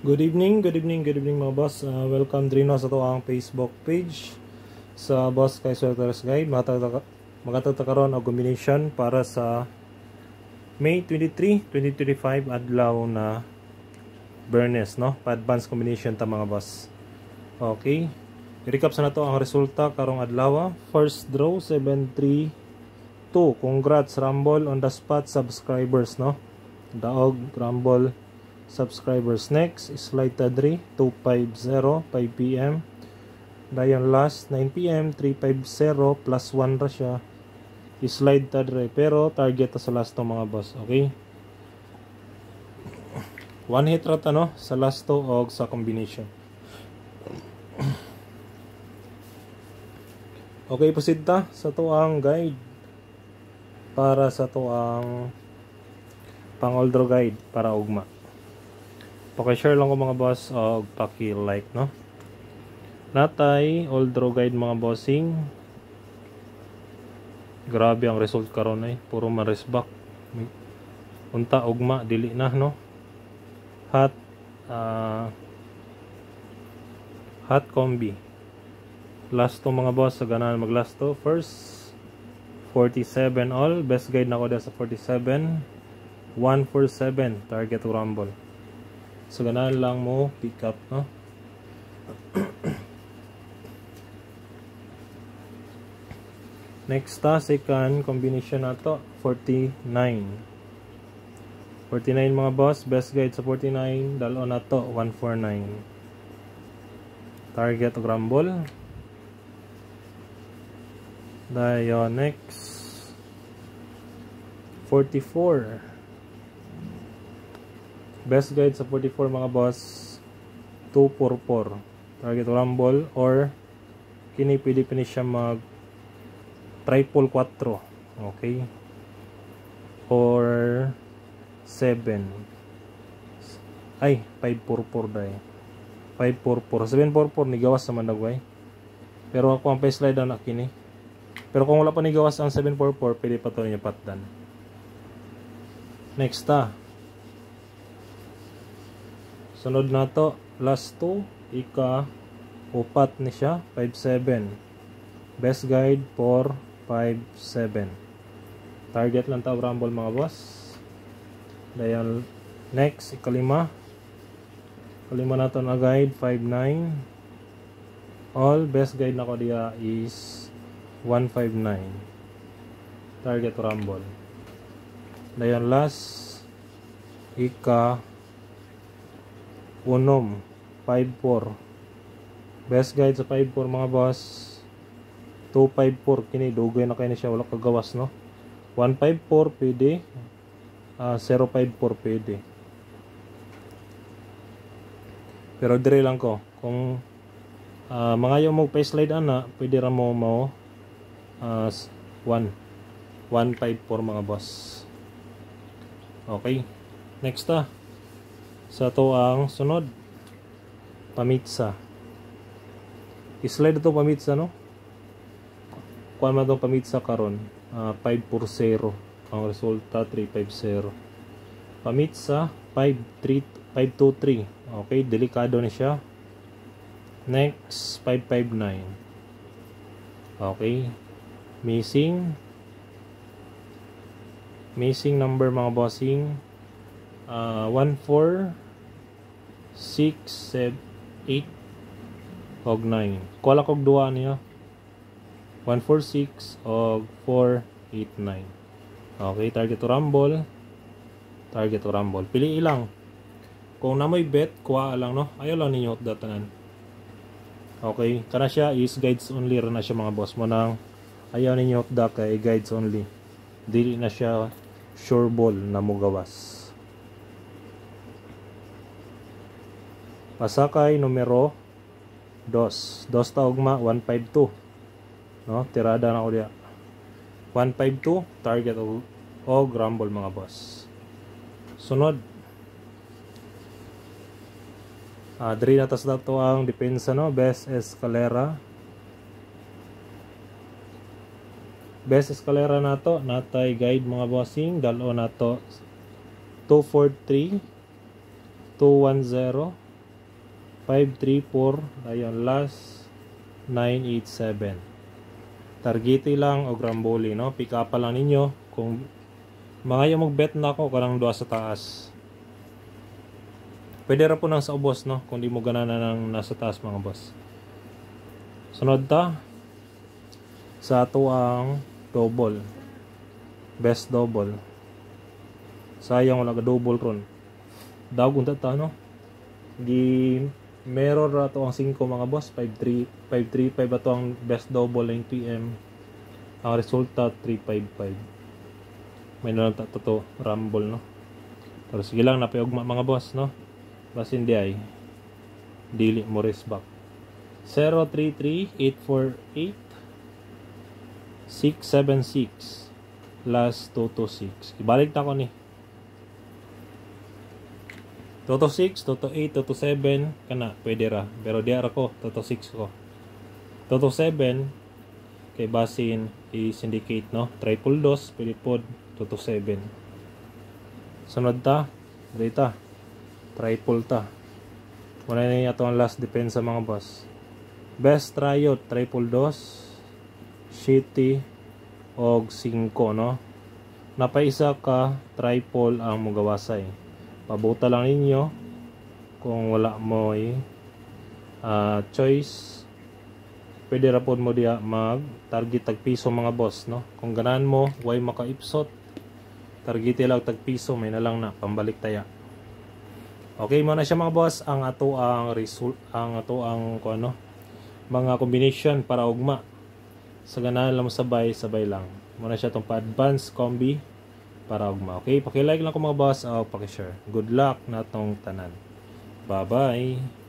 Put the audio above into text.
Good evening mga boss. Welcome din sa to ang Facebook page sa Boss Kay Sweaters Guide. Magatagta karon og combination para sa May 23, 2025 adlaw na Bernes, no? Pa-advance combination ta mga boss. Okay. I-recap sa nato ang resulta karong adlaw. First draw 732. Congrats Rumble on the spot subscribers, no? Daog Rumble subscribers. Next slide tadri 250 5 PM. Dayon last 9 PM 350 plus 1 ra siya. Slide tadri pero target ta sa last to mga boss. Okay, one hit ra ta, no, sa last to og sa combination. Okay, proceed ta sa to ang guide para sa to ang pang-all-draw guide para ugma. Paki-share lang ko mga boss o paki-like, no? Natay all-draw guide mga bossing. Grabe ang result karon ay puro marisbak. Unta ugma dili na, no? Hot combi. Last to mga boss sa ganahan mag last to. First 47 all. Best guide na ko sa 47. 147 target to rumble. So ganahan lang mo pick up, no? Next second combination na to 49 mga boss. Best guide sa 49, dalo na to 149 target og rumble. Dayon next 44. Best guide sa 44 mga boss 244 target rumble, or kini pwede pa ni siya mag triple 4, okay, or 7 ay 544 dai 544 744 ni gawas sa managway, pero ako ang pa-slide na kini, pero kung wala pa ni gawas ang 744 pwede pa to niya patdan. Next sunod na to, last 2, ika-upat ni siya, 57. Best guide for 57. Target lang tao rumble mga boss. Dayan next, ikalima. Kalima na to na guide, 59. All best guide na ko diya is 159. Target rumble. Dayan last, unom 54. Best guide sa 54 mga boss 254. Kini dugay na kayo na siya, wala kagawas, no? 154 pwede, 054 pwede, pero dire lang ko kung mga yung mo pa-slide ana pwede ra mo 154 mga boss. Okay, next sa to ang sunod pamitsa. I-slide to pamitsa, no? Kuan man to pamitsa karon 540 ang resulta 350. Pamitsa 523. Okay, delikado ni siya. Next 559. Okay, missing number mga bossing 1 4 6 7 8 og 9. Kuala kog duwa niya 146 og 489. Okay, target to rumble. Pili ilang. Kung namoy bet kuha lang, no? Ayaw lang ninyo datanan. Okay, kana siya is guides only ra na siya mga boss mo, nang ayaw ninyo da kay guides only. Dili na siya sure ball na mo gawas. Pasakay numero 2 ta ugma 152, no? Tirada na ko diya 152 target og rumble mga boss. Sunod diri na tas dato ang depensa, no? Best escalera nato natay guide mga bossing, dalo nato 243 210 534 dayon last 987. Targeti lang o Gramboli, no? Pick up pa lang ninyo kung mga yung mag-bet na ako karang duha sa taas. Pwede ra po nang sa ubos, no? Kung di mo ganana ng nasa taas, mga boss. Sunod ta sa ato ang double. Best double. Sayang wala ka double ron. Dawag unta ta, no? Di mirror ra to ang 5, mga boss. 535 ato ang best double 9 PM. Ang resulta 355. May nalang to rumble, no? Pero sige lang, napiugma mga boss, no? Bas hindi ay dili mo risk back. 033-848 676 last 226. Ibalik na ko ni Toto 6, Toto 8, Toto 7 kana pwede ra, pero di ara ko Toto 6 ko. Toto 7 kay basin i-syndicate, no? Triple dos pwede pod Toto 7. Sunod ta dita triple ta. Muna na ato ang last depensa, mga boss. Best tryout triple dos shitty og 5, no? Napaisa ka triple ang mugawasay. Pabuta lang ninyo kung wala mo choice. Pwede ra pod mo diya mag target tag piso, mga boss, no? Kung ganan mo way makaipsot, target lang tag piso, may na lang na pambalik taya. Okay mo na siya, mga boss, ang ato ang result, ang ato ang kuno mga combination para ugma. Sa ganahan lang sabay lang. Muna siya tong pa-advance combi para ugma. Okay, paki-like lang ko, mga boss, o paki-share. Good luck na tong tanan. Bye-bye.